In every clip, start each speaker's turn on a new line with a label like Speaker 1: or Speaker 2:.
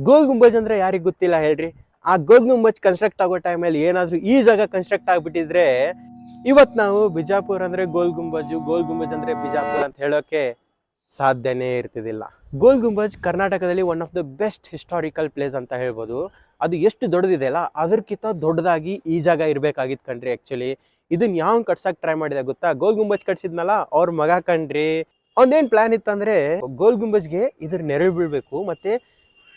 Speaker 1: ಗೋಲ್ ಗುಂಬಜ್ ಅಂದ್ರೆ ಯಾರಿಗ್ ಗೊತ್ತಿಲ್ಲ ಹೇಳ್ರಿ. ಆ ಗೋಲ್ ಗುಂಬಜ್ ಕನ್ಸ್ಟ್ರಕ್ಟ್ ಆಗೋ ಟೈಮಲ್ಲಿ ಏನಾದ್ರೂ ಈ ಜಾಗ ಕನ್ಸ್ಟ್ರಕ್ಟ್ ಆಗ್ಬಿಟ್ಟಿದ್ರೆ ಇವತ್ ನಾವು ಬಿಜಾಪುರ್ ಅಂದ್ರೆ ಗೋಲ್ ಗುಂಬಜ್ ಅಂದ್ರೆ ಬಿಜಾಪುರ್ ಅಂತ ಹೇಳೋಕೆ ಸಾಧ್ಯನೇ ಇರ್ತಿದಿಲ್ಲ. ಗೋಲ್ ಗುಂಬಜ್ ಕರ್ನಾಟಕದಲ್ಲಿ one of the best historical place ಅಂತ ಹೇಳ್ಬೋದು. ಅದು ಎಷ್ಟು ದೊಡ್ಡದಿದೆ ಅಲ್ಲ, ಅದಕ್ಕಿಂತ ದೊಡ್ಡದಾಗಿ ಈ ಜಾಗ ಇರ್ಬೇಕಾಗಿತ್ತು ಕಣ್ರಿ. ಆಕ್ಚುಲಿ ಇದನ್ನ ಯಾವ ಕಟ್ಸಕ್ ಟ್ರೈ ಮಾಡಿದ ಗೊತ್ತಾ? ಗೋಲ್ ಗುಂಬಜ್ ಕಟ್ಸಿದ್ನಲ್ಲ ಅವ್ರ ಮಗ ಕಣ್ರಿ. ಅವ್ನೇನ್ ಪ್ಲಾನ್ ಇತ್ತಂದ್ರೆ ಗೋಲ್ ಗುಂಬಜ್ಗೆ ಇದ್ರ ನೆರಳು ಬೀಳ್ಬೇಕು, ಮತ್ತೆ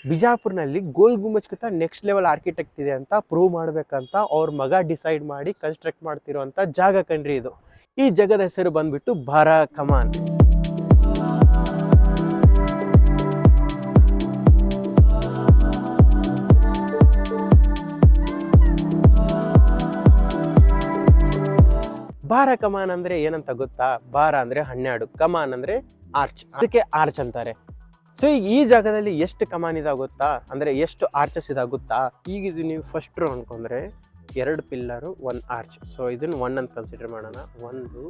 Speaker 1: ಬಿಜಾಪುರ್ನಲ್ಲಿ ಗೋಲ್ ಗುಂಬಜ್ಗಿಂತ ನೆಕ್ಸ್ಟ್ ಲೆವೆಲ್ ಆರ್ಕಿಟೆಕ್ಟ್ ಇದೆ ಅಂತ ಪ್ರೂವ್ ಮಾಡ್ಬೇಕಂತ ಅವ್ರ ಮಗ ಡಿಸೈಡ್ ಮಾಡಿ ಕನ್ಸ್ಟ್ರಕ್ಟ್ ಮಾಡ್ತಿರೋಂಥ ಜಾಗ ಕಣ್ರಿ ಇದು. ಈ ಜಾಗದ ಹೆಸರು ಬಂದ್ಬಿಟ್ಟು ಬಾರಾ ಕಮಾನ್. ಬಾರ ಕಮಾನ್ ಅಂದ್ರೆ ಏನಂತ ಗೊತ್ತಾ? ಬಾರ ಅಂದ್ರೆ 12, ಕಮಾನ್ ಅಂದ್ರೆ ಆರ್ಚ್, ಅದಕ್ಕೆ ಆರ್ಚ್ ಅಂತಾರೆ. ಸೊ ಈಗ ಈ ಜಾಗದಲ್ಲಿ ಎಷ್ಟು ಕಮಾನ್ ಇದಾವ ಗೊತ್ತಾ? ಅಂದ್ರೆ ಎಷ್ಟು ಆರ್ಚಸ್ ಇದಾವ ಗೊತ್ತಾ? ಈಗ ಇದು ನೀವು ಫಸ್ಟ್ ರೋ ಅನ್ಕೊಂಡ್ರೆ 2 ಪಿಲ್ಲರು 1 ಆರ್ಚ್. ಸೊ ಇದನ್ನ 1 ಅಂತ ಕನ್ಸಿಡರ್ ಮಾಡೋಣ. 1 2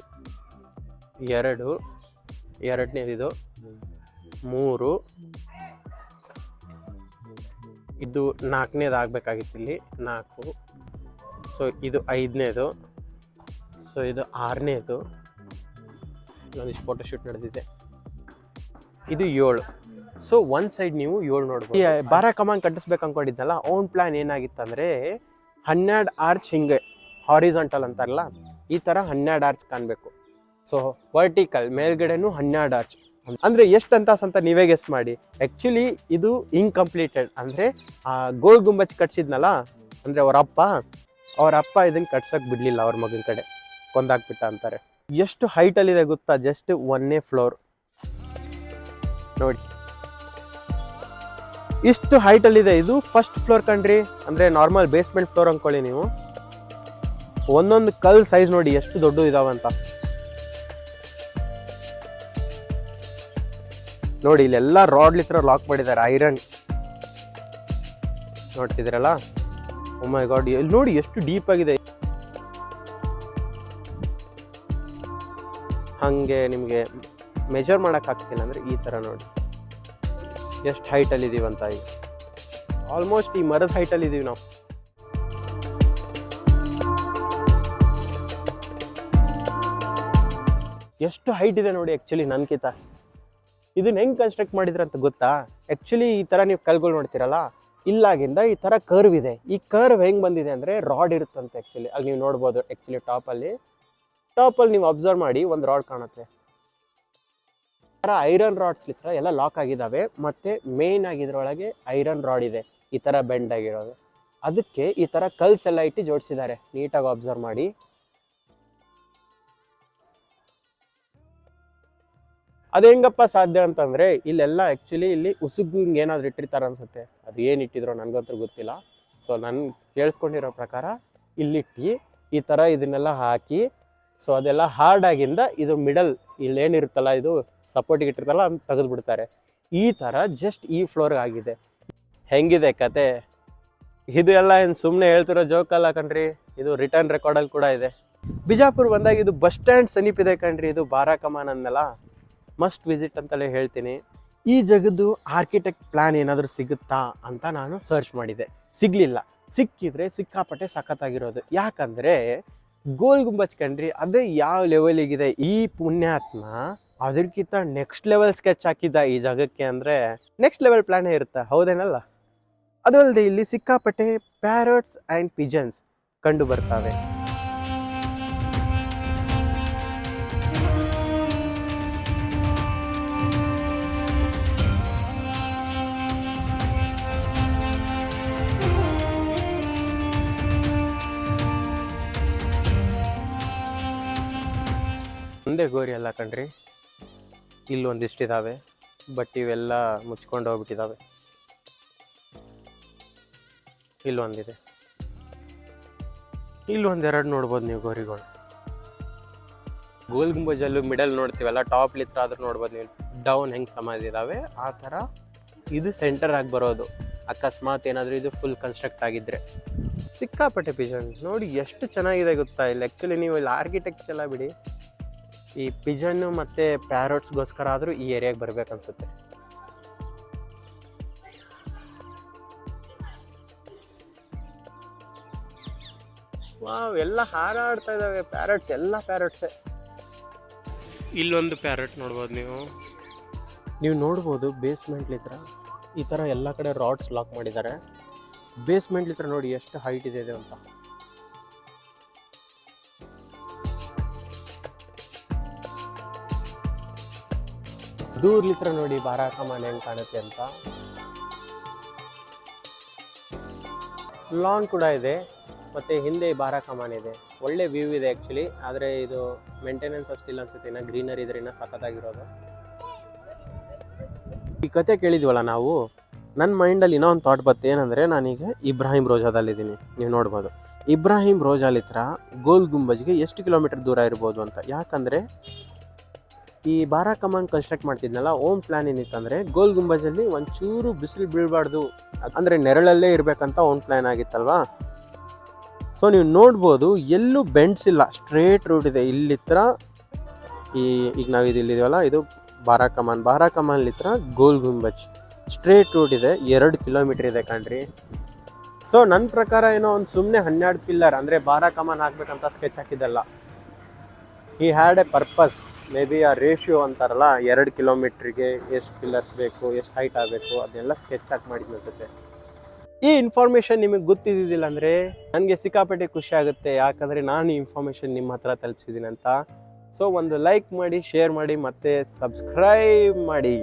Speaker 1: ಎರಡನೇದು 3 ಇದು 4ನೇದು ಆಗ್ಬೇಕಾಗಿತ್ತು ಇಲ್ಲಿ 4. ಸೊ ಇದು 5ನೇದು. ಸೊ ಇದು 6ನೇದು. ಒಂದಿಷ್ಟು ಫೋಟೋಶೂಟ್ ನಡೆದಿದೆ. ಇದು 7. ಸೊ ಒಂದ್ ಸೈಡ್ ನೀವು 7 ನೋಡ್ಬೋದು. ಈ ಬಾರಾ ಕಮಾನ್ ಕಟ್ಟಿಸ್ಬೇಕು ಅನ್ಕೊಂಡಿದ್ನಲ್ಲ, ಅವ್ನ್ ಪ್ಲಾನ್ ಏನಾಗಿತ್ತಂದ್ರೆ 12 ಆರ್ಚ್ ಹಿಂಗೆ ಹಾರಿಜಾಂಟಲ್ ಅಂತಾರಲ್ಲ, ಈ ತರ 12 ಆರ್ಚ್ ಕಾಣ್ಬೇಕು. ಸೊ ವರ್ಟಿಕಲ್ ಮೇಲ್ಗಡೆನು 12 ಆರ್ಚ್ ಅಂದ್ರೆ ಎಷ್ಟು ಅಂತ ನೀವೇ ಗೆಸ್ ಮಾಡಿ. ಆಕ್ಚುಲಿ ಇದು ಇನ್ಕಂಪ್ಲೀಟೆಡ್. ಅಂದ್ರೆ ಆ ಗೋಲ್ ಗುಂಬಜ್ ಕಟ್ಸಿದ್ನಲ್ಲ, ಅಂದ್ರೆ ಅವ್ರ ಅಪ್ಪ ಇದನ್ನ ಕಟ್ಸಕ್ ಬಿಡ್ಲಿಲ್ಲ, ಅವ್ರ ಮಗನ ಕಡೆ ಕೊಂದಾಕ್ಬಿಟ್ಟ ಅಂತಾರೆ. ಎಷ್ಟು ಹೈಟ್ ಅಲ್ಲಿ ಇದೆ ಗೊತ್ತಾ? ಜಸ್ಟ್ 1ನೇ ಫ್ಲೋರ್ ನೋಡಿ, ಇಷ್ಟು ಹೈಟ್ ಅಲ್ಲಿ ಇದೆ. ಇದು ಫಸ್ಟ್ ಫ್ಲೋರ್ ಕಣ್ರಿ. ಅಂದ್ರೆ ನಾರ್ಮಲ್ ಬೇಸ್ಮೆಂಟ್ ಫ್ಲೋರ್ ಅನ್ಕೊಳ್ಳಿ ನೀವು. ಒಂದೊಂದು ಕಲ್ ಸೈಜ್ ನೋಡಿ ಎಷ್ಟು ದೊಡ್ಡ ಇದಾವಂತ ನೋಡಿ. ಇಲ್ಲೆಲ್ಲ ರಾಡ್ ಲಿತ್ರ ಲಾಕ್ ಮಾಡಿದ್ದಾರೆ, ಐರನ್ ನೋಡ್ತಿದ್ರಲ್ಲ. ಓ ಮೈ ಗಾಡ್, ಇಲ್ಲಿ ನೋಡಿ ಎಷ್ಟು ಡೀಪ್ ಆಗಿದೆ. ಹಂಗೆ ನಿಮ್ಗೆ ಮೆಜರ್ ಮಾಡಕ್ ಆಗ್ತಿಲ್ಲ ಅಂದ್ರೆ ಈ ತರ ನೋಡಿ ಎಷ್ಟು ಹೈಟ್ ಅಲ್ಲಿ ಇದೀವಂತ. ಈಗ ಆಲ್ಮೋಸ್ಟ್ ಈ ಮರದ ಹೈಟ್ ಅಲ್ಲಿ ಇದೀವಿ ನಾವು. ಎಷ್ಟು ಹೈಟ್ ಇದೆ ನೋಡಿ ಆಕ್ಚುಲಿ ನನ್ಕಿಂತ. ಇದನ್ನ ಹೆಂಗ್ ಕನ್ಸ್ಟ್ರಕ್ಟ್ ಮಾಡಿದ್ರ ಅಂತ ಗೊತ್ತಾ? ಆಕ್ಚುಲಿ ಈ ತರ ನೀವು ಕಲ್ಗಳು ನೋಡ್ತಿರಲ್ಲ, ಇಲ್ಲಾಗಿಂದ ಈ ತರ ಕರ್ವ್ ಇದೆ. ಈ ಕರ್ವ್ ಹೆಂಗ್ ಬಂದಿದೆ ಅಂದ್ರೆ ರಾಡ್ ಇರುತ್ತಂತೆ ಆಕ್ಚುಲಿ. ಅಲ್ಲಿ ನೀವು ನೋಡ್ಬೋದು ಆಕ್ಚುಲಿ ಟಾಪ್ ಅಲ್ಲಿ ನೀವು ಅಬ್ಸರ್ವ್ ಮಾಡಿ, ಒಂದು ರಾಡ್ ಕಾಣುತ್ತೆ. ಐರನ್ ರಾಡ್ಸ್ ಲಿತ್ರ ಎಲ್ಲ ಲಾಕ್ ಆಗಿದಾವೆ. ಮತ್ತೆ ಮೇನ್ ಆಗಿದ್ರೊಳಗೆ ಐರನ್ ರಾಡ್ ಇದೆ ಈ ತರ ಬೆಂಡ್ ಆಗಿರೋದು. ಅದಕ್ಕೆ ಈ ತರ ಕಲ್ಸ್ ಎಲ್ಲ ಇಟ್ಟು ಜೋಡಿಸಿದ್ದಾರೆ. ನೀಟಾಗಿ ಅಬ್ಸರ್ವ್ ಮಾಡಿ. ಅದು ಹೆಂಗಪ್ಪ ಸಾಧ್ಯ ಅಂತಂದ್ರೆ ಇಲ್ಲೆಲ್ಲ ಆಕ್ಚುಲಿ ಇಲ್ಲಿ ಉಸುಗು ಹಿಂಗೆ ಏನಾದ್ರು ಇಟ್ಟಿರ್ತಾರ ಅನ್ಸುತ್ತೆ. ಅದು ಏನು ಇಟ್ಟಿದ್ರು ನನ್ಗಂತೂ ಗೊತ್ತಿಲ್ಲ. ಸೊ ನನ್ ಕೇಳಿಸ್ಕೊಂಡಿರೋ ಪ್ರಕಾರ ಇಲ್ಲಿಟ್ಟು ಈ ತರ ಇದನ್ನೆಲ್ಲ ಹಾಕಿ, ಸೊ ಅದೆಲ್ಲ ಹಾರ್ಡ್ ಆಗಿಂದ ಇದು ಮಿಡಲ್ ಇಲ್ಲೇನಿರುತ್ತಲ್ಲ, ಇದು ಸಪೋರ್ಟಿಗೆ ಇಟ್ಟಿರ್ತಲ್ಲ ಅಂತ ತೆಗೆದು ಬಿಡ್ತಾರೆ. ಈ ತರ ಜಸ್ಟ್ ಈ ಫ್ಲೋರ್ ಆಗಿದೆ. ಹೆಂಗಿದೆ ಕತೆ? ಇದು ಎಲ್ಲ ಏನು ಸುಮ್ಮನೆ ಹೇಳ್ತಿರೋ ಜೋಕ್ ಅಲ್ಲ ಕಣ್ರಿ, ಇದು ರಿಟರ್ನ್ ರೆಕಾರ್ಡಲ್ಲಿ ಕೂಡ ಇದೆ. ಬಿಜಾಪುರ್ ಬಂದಾಗ ಇದು ಬಸ್ ಸ್ಟ್ಯಾಂಡ್ ಸಮೀಪ ಇದೆ ಕಣ್ರಿ. ಇದು ಬಾರಾ ಕಮಾನ್ ಅಂದಲ್ಲ, ಮಸ್ಟ್ ವಿಸಿಟ್ ಅಂತಲೇ ಹೇಳ್ತೀನಿ. ಈ ಜಗದ್ದು ಆರ್ಕಿಟೆಕ್ಟ್ ಪ್ಲಾನ್ ಏನಾದರೂ ಸಿಗುತ್ತಾ ಅಂತ ನಾನು ಸರ್ಚ್ ಮಾಡಿದೆ, ಸಿಗ್ಲಿಲ್ಲ. ಸಿಕ್ಕಿದ್ರೆ ಸಿಕ್ಕಾಪಟ್ಟೆ ಸಖತ್ತಾಗಿರೋದು. ಯಾಕಂದ್ರೆ ಗೋಲ್ ಗುಂಬಜ್ ಕಣ್ರಿ, ಅದೇ ಯಾವ ಲೆವೆಲಿಗಿದೆ. ಈ ಪುಣ್ಯಾತ್ಮ ಅದಕ್ಕಿಂತ ನೆಕ್ಸ್ಟ್ ಲೆವೆಲ್ ಸ್ಕೆಚ್ ಹಾಕಿದ್ದ ಈ ಜಾಗಕ್ಕೆ. ಅಂದ್ರೆ ನೆಕ್ಸ್ಟ್ ಲೆವೆಲ್ ಪ್ಲಾನ್ ಇರುತ್ತೆ, ಹೌದೇನಲ್ಲ? ಅದು ಅಲ್ಲದೆ ಇಲ್ಲಿ ಸಿಕ್ಕಾಪಟ್ಟೆ ಪ್ಯಾರಟ್ಸ್ ಆ್ಯಂಡ್ ಪಿಜನ್ಸ್ ಕಂಡು ಬರ್ತಾವೆ. ಒಂದೇ ಗೋರಿ ಅಲ್ಲ ಕಣ್ರಿ, ಇಲ್ಲೊಂದಿಷ್ಟಿದಾವೆ. ಬಟ್ ಇವೆಲ್ಲ ಮುಚ್ಕೊಂಡು ಹೋಗ್ಬಿಟ್ಟಿದ್ದಾವೆ. ಇಲ್ಲೊಂದಿದೆ, ಇಲ್ಲೊಂದೆರಡು ನೋಡ್ಬೋದು ನೀವು ಗೋರಿಗಳು. ಗೋಲ್ ಗುಂಬಜಲ್ಲೂ ಮಿಡಲ್ ನೋಡ್ತೀವಲ್ಲ, ಟಾಪ್ ಲಿತ್ರ ಆದ್ರೂ ನೋಡ್ಬೋದು ನೀವು ಡೌನ್ ಹೆಂಗೆ ಸಮಾಧಿ ಇದಾವೆ ಆ ಥರ ಇದು ಸೆಂಟರ್ ಆಗಿ ಬರೋದು. ಅಕಸ್ಮಾತ್ ಏನಾದರೂ ಇದು ಫುಲ್ ಕನ್ಸ್ಟ್ರಕ್ಟ್ ಆಗಿದ್ರೆ. ಸಿಕ್ಕಾಪಟ್ಟೆ ಪಿಜನ್ ನೋಡಿ ಎಷ್ಟು ಚೆನ್ನಾಗಿದೆ ಗೊತ್ತಾ. ಇಲ್ಲಿ ಆ್ಯಕ್ಚುಲಿ ನೀವು ಇಲ್ಲಿ ಆರ್ಕಿಟೆಕ್ಚರ್ ಎಲ್ಲ ಬಿಡಿ, ಈ ಪಿಜನ್ನು ಮತ್ತು ಪ್ಯಾರೋಟ್ಸ್ಗೋಸ್ಕರ ಆದರೂ ಈ ಏರಿಯಾಗೆ ಬರ್ಬೇಕನ್ಸುತ್ತೆ. ವಾವ್, ಎಲ್ಲ ಹಾರಾಡ್ತಾ ಇದಾವೆ ಪ್ಯಾರಟ್ಸ್, ಎಲ್ಲ ಪ್ಯಾರಟ್ಸೇ. ಇಲ್ಲೊಂದು ಪ್ಯಾರಟ್ ನೋಡ್ಬೋದು ನೀವು ನೋಡ್ಬೋದು ಬೇಸ್ಮೆಂಟ್ ಹತ್ರ ಈ ಥರ ಎಲ್ಲ ಕಡೆ ರಾಡ್ಸ್ ಲಾಕ್ ಮಾಡಿದ್ದಾರೆ. ಬೇಸ್ಮೆಂಟ್ ಹತ್ರ ನೋಡಿ ಎಷ್ಟು ಹೈಟ್ ಇದೆ ಅಂತ. ದೂರ್ಲಿತ್ರ ನೋಡಿ ಬಾರಾ ಕಮಾನ್ ಹೆಂಗ್ ಕಾಣುತ್ತೆ ಅಂತ. ಲಾನ್ ಕೂಡ ಇದೆ, ಮತ್ತೆ ಹಿಂದೆ ಬಾರಾ ಕಮಾನ್ ಇದೆ. ಒಳ್ಳೆ ವ್ಯೂ ಇದೆ ಆ್ಯಕ್ಚುಲಿ, ಆದರೆ ಇದು ಮೇಂಟೆನೆನ್ಸ್ ಅಷ್ಟಿಲ್ಲ ಅನ್ಸುತ್ತೆ. ಇನ್ನು ಗ್ರೀನರಿ ಇದ್ರೆ ಇನ್ನೂ ಸಖತ್ತಾಗಿರೋದು. ಈ ಕತೆ ಕೇಳಿದ್ವಲ್ಲ ನಾವು, ನನ್ನ ಮೈಂಡಲ್ಲಿ ಇನ್ನೂ ಒಂದು ಥಾಟ್ ಬರುತ್ತೆ. ಏನಂದರೆ ನಾನೀಗ ಇಬ್ರಾಹಿಂ ರೋಜಾದಲ್ಲಿದ್ದೀನಿ, ನೀವು ನೋಡ್ಬೋದು. ಇಬ್ರಾಹಿಂ ರೋಜಾಲಿತ್ರ ಗೋಲ್ ಗುಂಬಜ್ಗೆ ಎಷ್ಟು ಕಿಲೋಮೀಟರ್ ದೂರ ಇರ್ಬೋದು ಅಂತ. ಯಾಕಂದರೆ ಈ ಬಾರಾ ಕಮಾನ್ ಕನ್ಸ್ಟ್ರಕ್ಟ್ ಮಾಡ್ತಿದ್ನಲ್ಲ, ಓಮ್ ಪ್ಲ್ಯಾನ್ ಏನಿತ್ತಂದರೆ ಗೋಲ್ ಗುಂಬಜಲ್ಲಿ ಒಂಚೂರು ಬಿಸಿಲು ಬೀಳಬಾರ್ದು, ಅಂದರೆ ನೆರಳಲ್ಲೇ ಇರಬೇಕಂತ ಓಮ್ ಪ್ಲ್ಯಾನ್ ಆಗಿತ್ತಲ್ವಾ. ಸೊ ನೀವು ನೋಡ್ಬೋದು ಎಲ್ಲೂ ಬೆಂಡ್ಸ್ ಇಲ್ಲ, ಸ್ಟ್ರೇಟ್ ರೂಟ್ ಇದೆ. ಇಲ್ಲಿತ್ರ ಈಗ ನಾವು ಇಲ್ಲಿದ್ದೀವಲ್ಲ, ಇದು ಬಾರಾ ಕಮಾನ್ಲಿತ್ರ ಗೋಲ್ ಗುಂಬಜ್ ಸ್ಟ್ರೇಟ್ ರೂಟ್ ಇದೆ. 2 ಕಿಲೋಮೀಟರ್ ಇದೆ ಕಣ್ರಿ. ಸೊ ನನ್ನ ಪ್ರಕಾರ ಏನೋ ಒಂದು ಸುಮ್ಮನೆ 12 ಪಿಲ್ಲರ್ ಅಂದರೆ ಬಾರಾ ಕಮಾನ್ ಹಾಕ್ಬೇಕಂತ ಸ್ಕೆಚ್ ಹಾಕಿದ್ದಲ್ಲ. ಈ had a purpose. Maybe ಆ ರೇಷಿಯೋ ಅಂತಾರಲ್ಲ, 2 ಕಿಲೋಮೀಟ್ರಿಗೆ ಎಷ್ಟು ಪಿಲ್ಲರ್ಸ್ ಬೇಕು, ಎಷ್ಟು ಹೈಟ್ ಆಗಬೇಕು, ಅದನ್ನೆಲ್ಲ ಸ್ಕೆಚ್ ಹಾಕಿ ಮಾಡಿದ್ದು ಅನ್ಸುತ್ತೆ. ಈ ಇನ್ಫಾರ್ಮೇಷನ್ ನಿಮಗೆ ಗೊತ್ತಿದ್ದಿಲ್ಲ ಅಂದರೆ ನನಗೆ ಸಿಕ್ಕಾಪಟ್ಟೆ ಖುಷಿ ಆಗುತ್ತೆ. ಯಾಕಂದರೆ ನಾನು ಈ ಇನ್ಫಾರ್ಮೇಷನ್ ನಿಮ್ಮ ಹತ್ರ ತಲುಪಿಸಿದ್ದೀನಿ ಅಂತ. ಸೊ ಒಂದು ಲೈಕ್ ಮಾಡಿ, ಶೇರ್ ಮಾಡಿ, ಮತ್ತು ಸಬ್ಸ್ಕ್ರೈಬ್ ಮಾಡಿ.